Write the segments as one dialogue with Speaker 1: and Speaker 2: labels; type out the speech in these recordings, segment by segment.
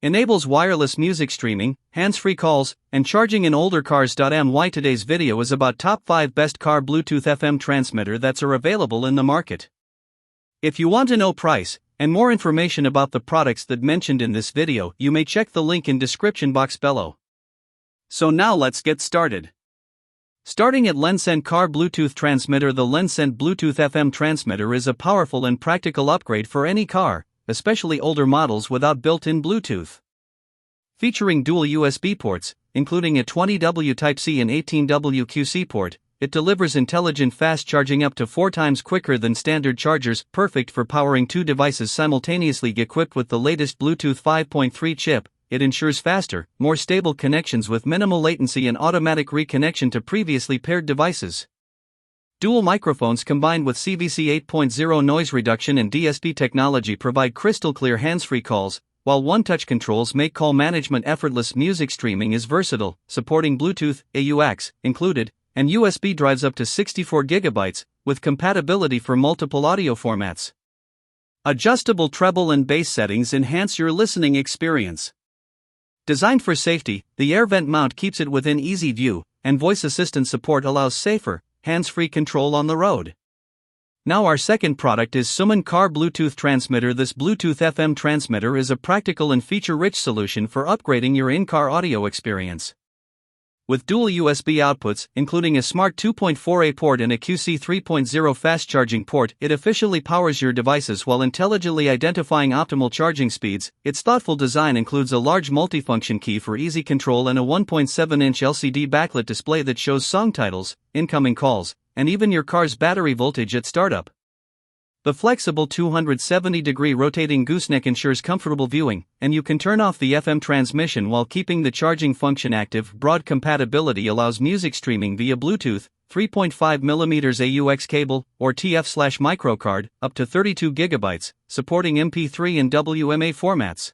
Speaker 1: Enables wireless music streaming, hands-free calls, and charging in older cars. Today's video is about top 5 best car Bluetooth FM transmitter that's available in the market. If you want to know price and more information about the products that mentioned in this video, you may check the link in description box below. So now let's get started. Starting at Lencent car Bluetooth transmitter. The Lencent Bluetooth FM transmitter is a powerful and practical upgrade for any car, especially older models without built-in Bluetooth. Featuring dual USB ports, including a 20W Type-C and 18W QC port, it delivers intelligent fast charging up to 4 times quicker than standard chargers, perfect for powering 2 devices simultaneously. Equipped with the latest Bluetooth 5.3 chip, it ensures faster, more stable connections with minimal latency and automatic reconnection to previously paired devices. Dual microphones combined with CVC 8.0 noise reduction and DSP technology provide crystal-clear hands-free calls, while one-touch controls make call management effortless. Music streaming is versatile, supporting Bluetooth, AUX, included, and USB drives up to 64 GB, with compatibility for multiple audio formats. Adjustable treble and bass settings enhance your listening experience. Designed for safety, the air vent mount keeps it within easy view, and voice assistant support allows safer, hands-free control on the road. Now our second product is Sumind car Bluetooth transmitter. This Bluetooth FM transmitter is a practical and feature-rich solution for upgrading your in-car audio experience. With dual USB outputs, including a smart 2.4A port and a QC 3.0 fast charging port, it efficiently powers your devices while intelligently identifying optimal charging speeds. Its thoughtful design includes a large multifunction key for easy control and a 1.7-inch LCD backlit display that shows song titles, incoming calls, and even your car's battery voltage at startup. The flexible 270-degree rotating gooseneck ensures comfortable viewing, and you can turn off the FM transmission while keeping the charging function active. Broad compatibility allows music streaming via Bluetooth, 3.5mm AUX cable, or TF/microcard, up to 32 GB, supporting MP3 and WMA formats.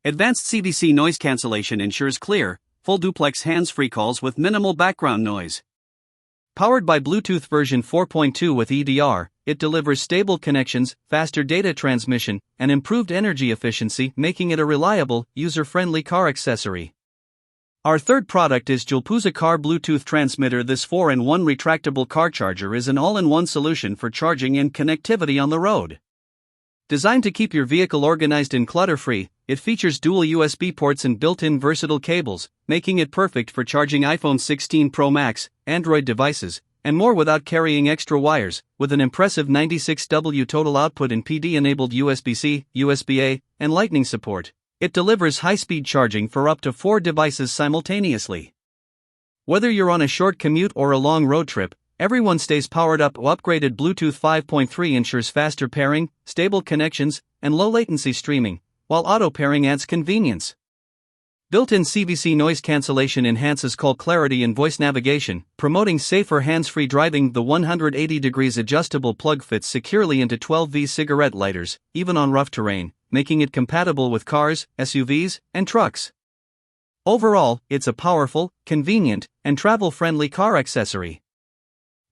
Speaker 1: Advanced CVC noise cancellation ensures clear, full duplex hands-free calls with minimal background noise. Powered by Bluetooth version 4.2 with EDR, it delivers stable connections, faster data transmission, and improved energy efficiency, making it a reliable, user-friendly car accessory. Our third product is Joulpouza car Bluetooth transmitter. This 4-in-1 retractable car charger is an all-in-one solution for charging and connectivity on the road. Designed to keep your vehicle organized and clutter-free, it features dual USB ports and built-in versatile cables, making it perfect for charging iPhone 16 Pro Max, Android devices, and more without carrying extra wires. With an impressive 96W total output and PD-enabled USB-C, USB-A, and Lightning support, it delivers high-speed charging for up to 4 devices simultaneously. Whether you're on a short commute or a long road trip, everyone stays powered up. Upgraded Bluetooth 5.3 ensures faster pairing, stable connections, and low-latency streaming, while auto-pairing adds convenience. Built-in CVC noise cancellation enhances call clarity and voice navigation, promoting safer hands-free driving. The 180 degrees adjustable plug fits securely into 12V cigarette lighters, even on rough terrain, making it compatible with cars, SUVs, and trucks. Overall, it's a powerful, convenient, and travel-friendly car accessory.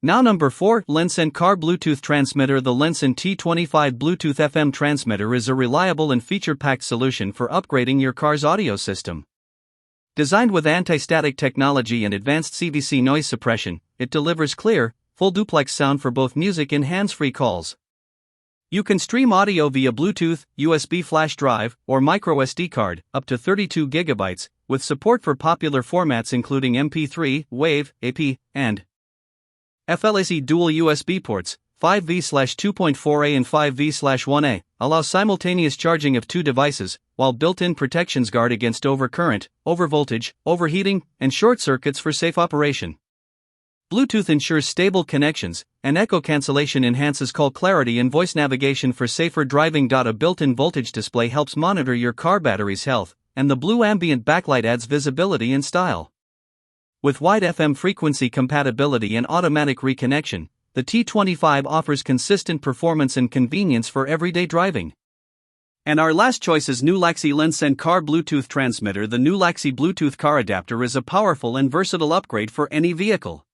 Speaker 1: Now number 4, Lencent car Bluetooth transmitter. The Lencent T25 Bluetooth FM transmitter is a reliable and feature-packed solution for upgrading your car's audio system. Designed with anti-static technology and advanced CVC noise suppression, it delivers clear, full duplex sound for both music and hands-free calls. You can stream audio via Bluetooth, USB flash drive, or microSD card, up to 32 GB, with support for popular formats including MP3, WAV, AP, and FLAC. Dual USB ports, 5V/2.4A and 5V/1A, allow simultaneous charging of 2 devices, while built-in protections guard against overcurrent, overvoltage, overheating, and short circuits for safe operation. Bluetooth ensures stable connections, and echo cancellation enhances call clarity and voice navigation for safer driving. A built-in voltage display helps monitor your car battery's health, and the blue ambient backlight adds visibility and style. With wide FM frequency compatibility and automatic reconnection, the T25 offers consistent performance and convenience for everyday driving. And our last choice is Nulaxy Lencent car Bluetooth transmitter. The Nulaxy Bluetooth car adapter is a powerful and versatile upgrade for any vehicle.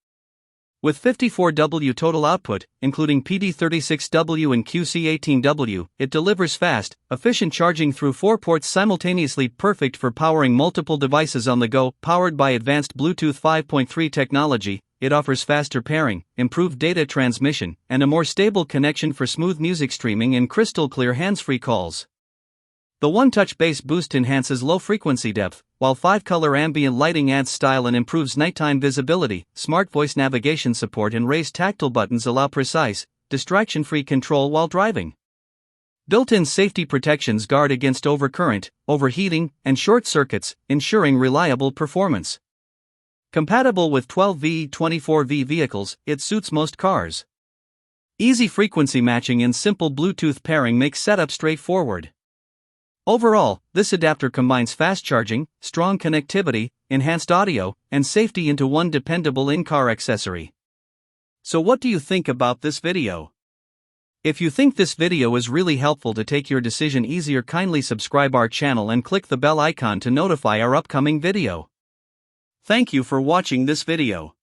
Speaker 1: With 54W total output, including PD36W and QC18W, it delivers fast, efficient charging through 4 ports simultaneously, perfect for powering multiple devices on the go. Powered by advanced Bluetooth 5.3 technology, it offers faster pairing, improved data transmission, and a more stable connection for smooth music streaming and crystal-clear hands-free calls. The one-touch bass boost enhances low-frequency depth, while 5-color ambient lighting adds style and improves nighttime visibility. Smart voice navigation support and raised tactile buttons allow precise, distraction-free control while driving. Built-in safety protections guard against overcurrent, overheating, and short circuits, ensuring reliable performance. Compatible with 12V, 24V vehicles, it suits most cars. Easy frequency matching and simple Bluetooth pairing makes setup straightforward. Overall, this adapter combines fast charging, strong connectivity, enhanced audio, and safety into one dependable in-car accessory. So what do you think about this video? If you think this video is really helpful to take your decision easier, kindly subscribe our channel and click the bell icon to notify our upcoming video. Thank you for watching this video.